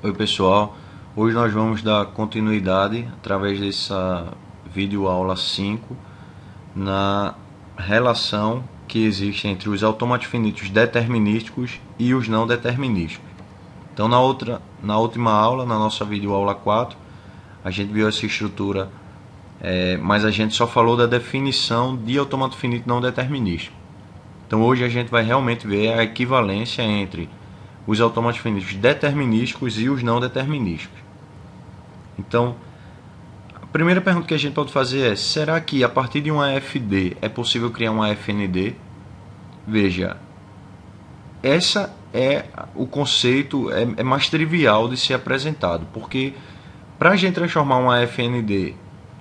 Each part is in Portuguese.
Oi pessoal, hoje nós vamos dar continuidade através dessa videoaula 5 na relação que existe entre os automata finitos determinísticos e os não determinísticos. Então na última aula, na nossa videoaula 4, a gente viu essa estrutura, mas a gente só falou da definição de automata finito não determinístico. Então hoje a gente vai realmente ver a equivalência entre os automata finitos determinísticos e os não determinísticos. Então, a primeira pergunta que a gente pode fazer é: será que a partir de uma AFD é possível criar uma AFND? Veja, essa é o conceito é mais trivial de ser apresentado, porque para a gente transformar uma AFND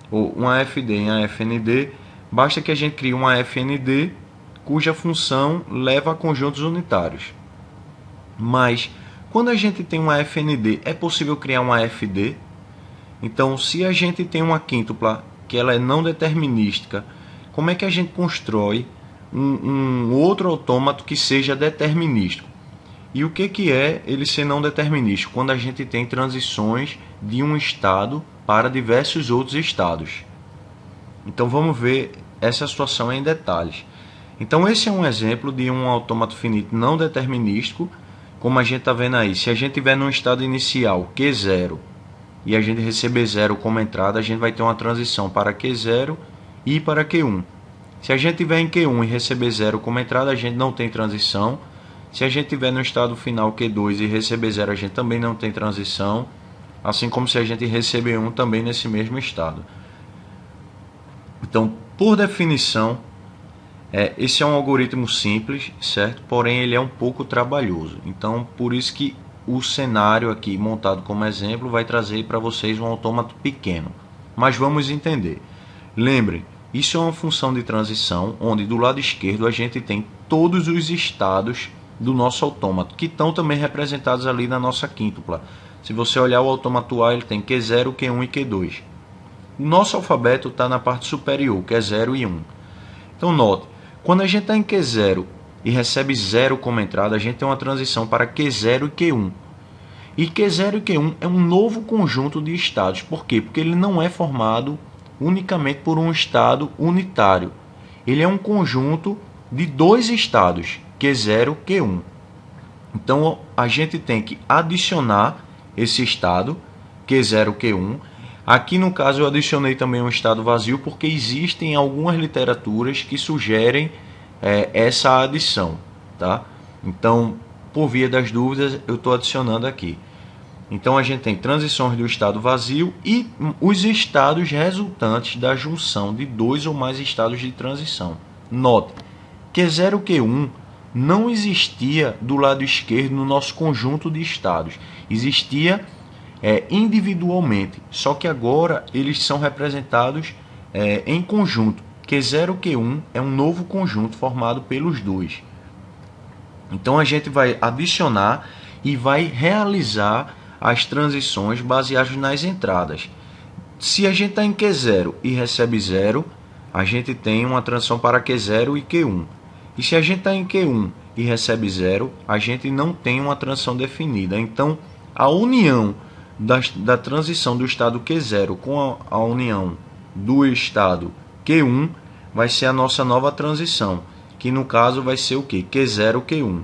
ou uma AFD em AFND, basta que a gente crie uma AFND cuja função leva a conjuntos unitários. Mas quando a gente tem uma FND, é possível criar uma FD? Então, se a gente tem uma quíntupla que ela é não determinística, como é que a gente constrói um outro autômato que seja determinístico? E o que é ele ser não determinístico? Quando a gente tem transições de um estado para diversos outros estados. Então vamos ver essa situação em detalhes. Então esse é um exemplo de um autômato finito não determinístico. Como a gente está vendo aí, se a gente tiver num estado inicial Q0 e a gente receber 0 como entrada, a gente vai ter uma transição para Q0 e para Q1. Se a gente tiver em Q1 e receber 0 como entrada, a gente não tem transição. Se a gente tiver no estado final Q2 e receber 0, a gente também não tem transição. Assim como se a gente receber 1 também nesse mesmo estado. Então, por definição, esse é um algoritmo simples, certo? Porém, ele é um pouco trabalhoso. Então, por isso que o cenário aqui montado como exemplo vai trazer para vocês um autômato pequeno. Mas vamos entender. Lembrem, isso é uma função de transição, onde do lado esquerdo a gente tem todos os estados do nosso autômato, que estão também representados ali na nossa quíntupla. Se você olhar o autômato A, ele tem Q0, Q1 e Q2. O nosso alfabeto está na parte superior, que é 0 e 1. Então, note, quando a gente está em Q0 e recebe 0 como entrada, a gente tem uma transição para Q0 e Q1. E Q0 e Q1 é um novo conjunto de estados. Por quê? Porque ele não é formado unicamente por um estado unitário. Ele é um conjunto de dois estados, Q0 e Q1. Então, a gente tem que adicionar esse estado, Q0 e Q1. Aqui no caso eu adicionei também um estado vazio porque existem algumas literaturas que sugerem essa adição, tá? Então, por via das dúvidas, eu estou adicionando aqui. Então a gente tem transições do estado vazio e os estados resultantes da junção de dois ou mais estados de transição. Note, Q0 e Q1 não existia do lado esquerdo no nosso conjunto de estados. Existia individualmente, só que agora eles são representados em conjunto. Q0 e Q1 é um novo conjunto formado pelos dois. Então a gente vai adicionar e vai realizar as transições baseadas nas entradas. Se a gente está em Q0 e recebe 0, a gente tem uma transição para Q0 e Q1. E se a gente está em Q1 e recebe 0, a gente não tem uma transição definida. Então a união da transição do estado Q0 com a união do estado Q1 vai ser a nossa nova transição, que no caso vai ser o que? Q0, Q1.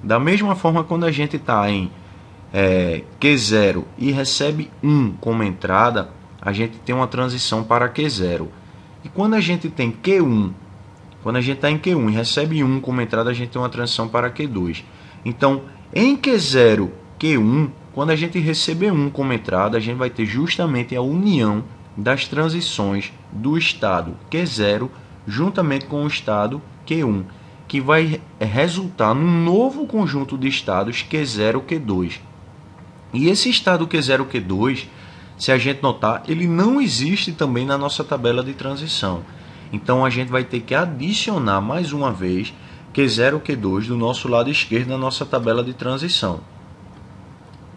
Da mesma forma, quando a gente está em Q0 e recebe 1 como entrada, a gente tem uma transição para Q0. E quando a gente tem Q1, quando a gente está em Q1 e recebe 1 como entrada, a gente tem uma transição para Q2. Então, em Q0, Q1, quando a gente receber 1 como entrada, a gente vai ter justamente a união das transições do estado Q0 juntamente com o estado Q1, que vai resultar num novo conjunto de estados Q0 e Q2. E esse estado Q0 e Q2, se a gente notar, ele não existe também na nossa tabela de transição. Então a gente vai ter que adicionar mais uma vez Q0 e Q2 do nosso lado esquerdo na nossa tabela de transição.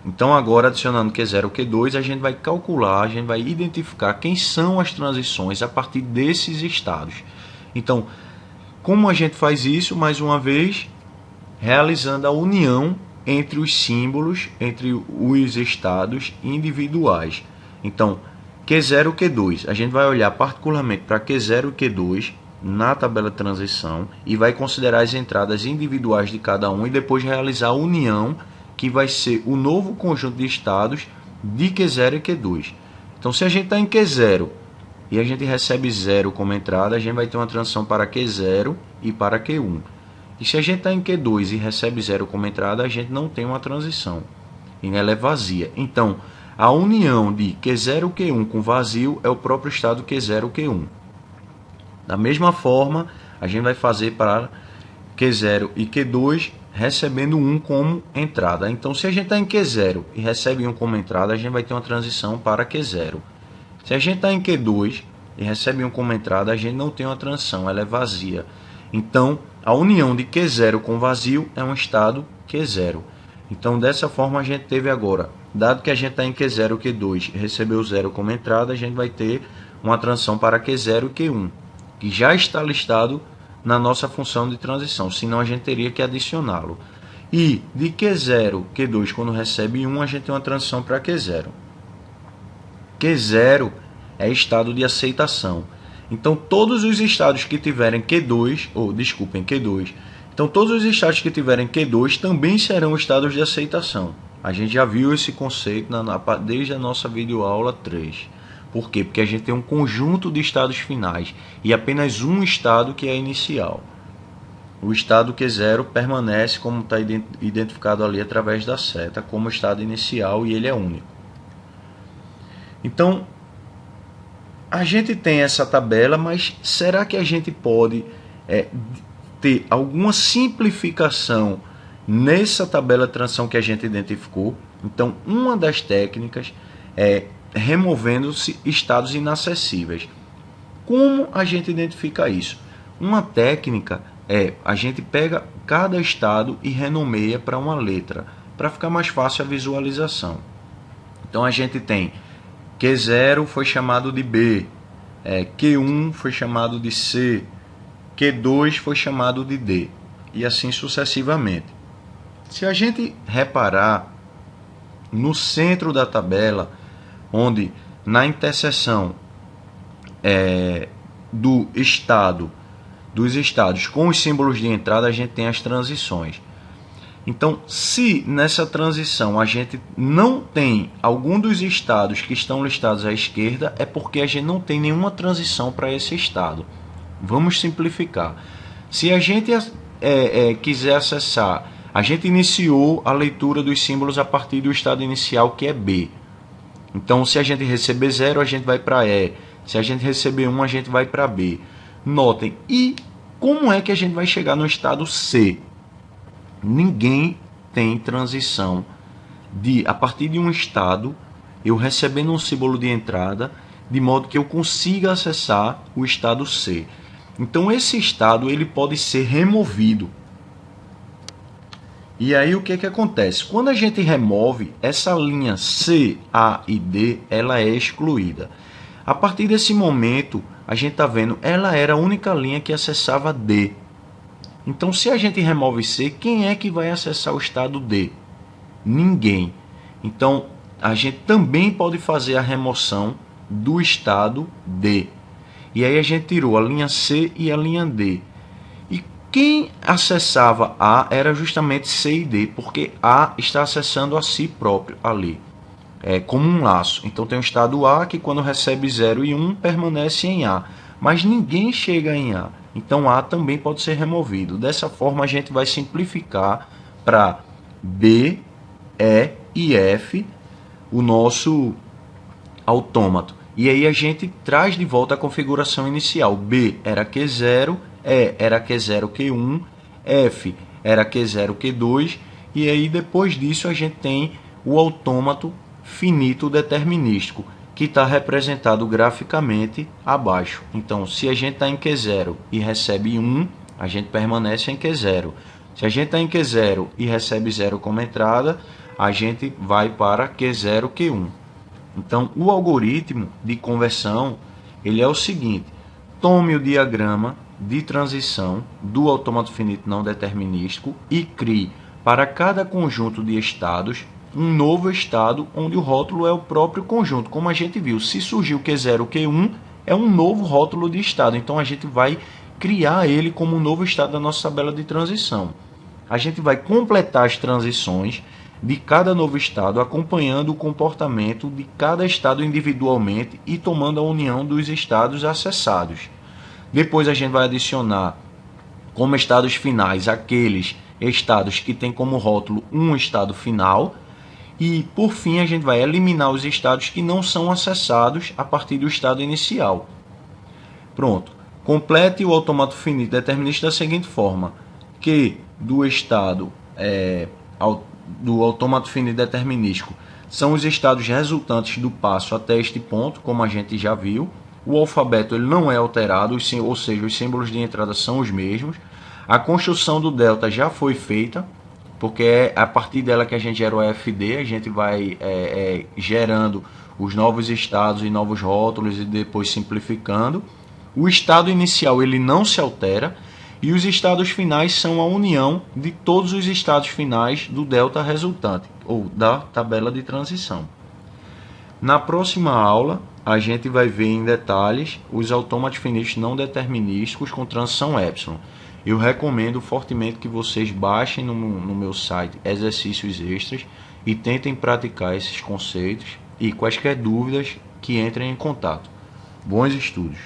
Então agora adicionando Q0 e Q2, a gente vai calcular, a gente vai identificar quem são as transições a partir desses estados. Então, como a gente faz isso? Mais uma vez, realizando a união entre os símbolos, entre os estados individuais. Então, Q0 e Q2, a gente vai olhar particularmente para Q0 e Q2 na tabela de transição e vai considerar as entradas individuais de cada um e depois realizar a união, que vai ser o novo conjunto de estados de Q0 e Q2. Então, se a gente está em Q0 e a gente recebe 0 como entrada, a gente vai ter uma transição para Q0 e para Q1. E se a gente está em Q2 e recebe 0 como entrada, a gente não tem uma transição, e ela é vazia. Então, a união de Q0 e Q1 com vazio é o próprio estado Q0 e Q1. Da mesma forma, a gente vai fazer para Q0 e Q2, recebendo 1 como entrada. Então, se a gente está em Q0 e recebe 1 como entrada, a gente vai ter uma transição para Q0. Se a gente está em Q2 e recebe 1 como entrada, a gente não tem uma transição, ela é vazia. Então, a união de Q0 com vazio é um estado Q0. Então, dessa forma, a gente teve agora, dado que a gente está em Q0 e Q2 e recebeu 0 como entrada, a gente vai ter uma transição para Q0 e Q1, que já está listado na nossa função de transição, senão a gente teria que adicioná-lo. E de Q0, Q2, quando recebe 1, a gente tem uma transição para Q0. Q0 é estado de aceitação. Então, todos os estados que tiverem Q2, Q2, então todos os estados que tiverem Q2 também serão estados de aceitação. A gente já viu esse conceito desde a nossa videoaula 3. Por quê? Porque a gente tem um conjunto de estados finais e apenas um estado que é inicial. O estado Q0 permanece como está identificado ali através da seta como estado inicial e ele é único. Então, a gente tem essa tabela, mas será que a gente pode ter alguma simplificação nessa tabela de transição que a gente identificou? Então, uma das técnicas é removendo-se estados inacessíveis. Como a gente identifica isso? Uma técnica é a gente pega cada estado e renomeia para uma letra, para ficar mais fácil a visualização. Então, a gente tem Q0 foi chamado de B, Q1 foi chamado de C, Q2 foi chamado de D, e assim sucessivamente. Se a gente reparar no centro da tabela, onde na interseção dos estados com os símbolos de entrada, a gente tem as transições. Então, se nessa transição a gente não tem algum dos estados que estão listados à esquerda, é porque a gente não tem nenhuma transição para esse estado. Vamos simplificar. Se a gente quiser acessar, a gente iniciou a leitura dos símbolos a partir do estado inicial, que é B. Então, se a gente receber 0, a gente vai para E. Se a gente receber 1, a gente vai para B. Notem, e como é que a gente vai chegar no estado C? Ninguém tem transição a partir de um estado, eu recebendo um símbolo de entrada, de modo que eu consiga acessar o estado C. Então, esse estado ele pode ser removido. E aí, o que acontece? Quando a gente remove, essa linha C, A e D, ela é excluída. A partir desse momento, a gente está vendo, ela era a única linha que acessava D. Então, se a gente remove C, quem é que vai acessar o estado D? Ninguém. Então, a gente também pode fazer a remoção do estado D. E aí a gente tirou a linha C e a linha D. E quem acessava A era justamente C e D, porque A está acessando a si próprio ali, como um laço. Então tem o estado A que quando recebe 0 e 1 permanece em A, mas ninguém chega em A. Então A também pode ser removido. Dessa forma a gente vai simplificar para B, E e F o nosso autômato. E aí a gente traz de volta a configuração inicial. B era Q0, E era Q0, Q1, F era Q0, Q2. E aí depois disso a gente tem o autômato finito determinístico, que está representado graficamente abaixo. Então, se a gente está em Q0 e recebe 1, a gente permanece em Q0. Se a gente está em Q0 e recebe 0 como entrada, a gente vai para Q0, Q1. Então, o algoritmo de conversão ele é o seguinte: tome o diagrama de transição do autômato finito não determinístico e crie para cada conjunto de estados, um novo estado onde o rótulo é o próprio conjunto. Como a gente viu, se surgiu Q0 ou Q1, é um novo rótulo de estado. Então a gente vai criar ele como um novo estado da nossa tabela de transição. A gente vai completar as transições de cada novo estado, acompanhando o comportamento de cada estado individualmente e tomando a união dos estados acessados. Depois a gente vai adicionar como estados finais aqueles estados que têm como rótulo um estado final. E, por fim, a gente vai eliminar os estados que não são acessados a partir do estado inicial. Pronto. Complete o automata finito determinista da seguinte forma, que do estado do automata finito determinístico são os estados resultantes do passo até este ponto, como a gente já viu. O alfabeto ele não é alterado, ou seja, os símbolos de entrada são os mesmos. A construção do delta já foi feita, porque é a partir dela que a gente gera o AFD, a gente vai gerando os novos estados e novos rótulos e depois simplificando. O estado inicial ele não se altera e os estados finais são a união de todos os estados finais do delta resultante, ou da tabela de transição. Na próxima aula, a gente vai ver em detalhes os automatos finitos não determinísticos com transição epsilon. Eu recomendo fortemente que vocês baixem no meu site exercícios extras e tentem praticar esses conceitos e quaisquer dúvidas que entrem em contato. Bons estudos!